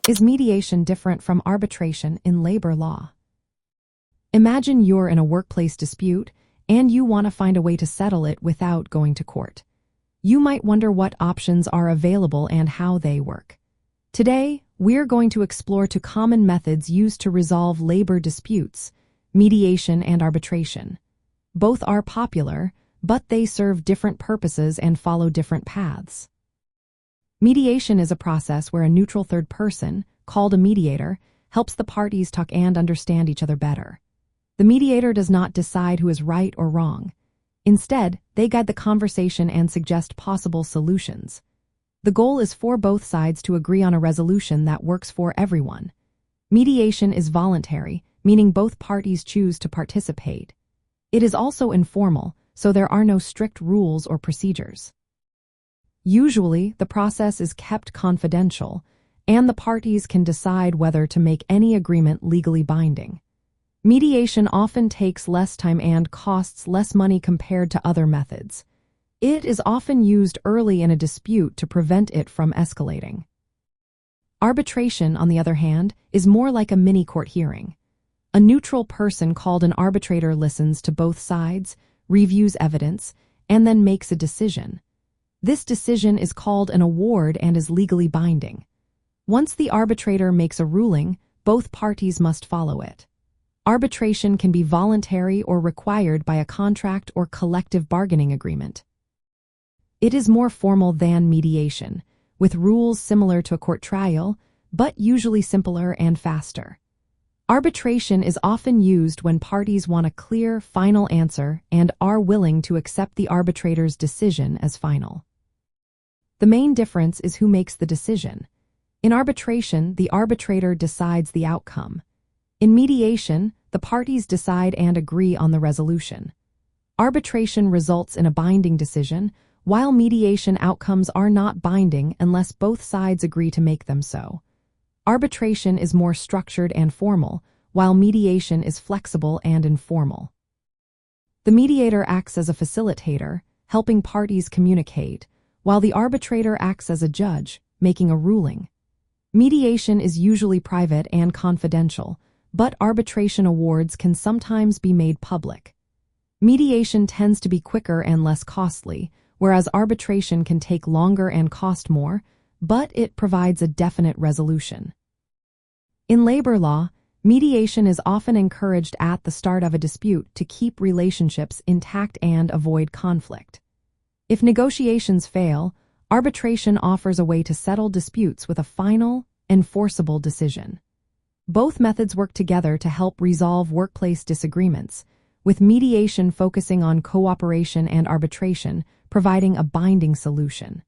Is mediation different from arbitration in labor law? Imagine you're in a workplace dispute and you want to find a way to settle it without going to court. You might wonder what options are available and how they work. Today, we're going to explore two common methods used to resolve labor disputes, mediation and arbitration. Both are popular, but they serve different purposes and follow different paths. Mediation is a process where a neutral third person, called a mediator, helps the parties talk and understand each other better. The mediator does not decide who is right or wrong. Instead, they guide the conversation and suggest possible solutions. The goal is for both sides to agree on a resolution that works for everyone. Mediation is voluntary, meaning both parties choose to participate. It is also informal, so there are no strict rules or procedures. Usually, the process is kept confidential, and the parties can decide whether to make any agreement legally binding. Mediation often takes less time and costs less money compared to other methods. It is often used early in a dispute to prevent it from escalating. Arbitration, on the other hand, is more like a mini-court hearing. A neutral person called an arbitrator listens to both sides, reviews evidence, and then makes a decision. This decision is called an award and is legally binding. Once the arbitrator makes a ruling, both parties must follow it. Arbitration can be voluntary or required by a contract or collective bargaining agreement. It is more formal than mediation, with rules similar to a court trial, but usually simpler and faster. Arbitration is often used when parties want a clear, final answer and are willing to accept the arbitrator's decision as final. The main difference is who makes the decision. In arbitration, the arbitrator decides the outcome. In mediation, the parties decide and agree on the resolution. Arbitration results in a binding decision, while mediation outcomes are not binding unless both sides agree to make them so. Arbitration is more structured and formal, while mediation is flexible and informal. The mediator acts as a facilitator, helping parties communicate, while the arbitrator acts as a judge, making a ruling. Mediation is usually private and confidential, but arbitration awards can sometimes be made public. Mediation tends to be quicker and less costly, whereas arbitration can take longer and cost more, but it provides a definite resolution. In labor law, mediation is often encouraged at the start of a dispute to keep relationships intact and avoid conflict. If negotiations fail, arbitration offers a way to settle disputes with a final, enforceable decision. Both methods work together to help resolve workplace disagreements, with mediation focusing on cooperation and arbitration providing a binding solution.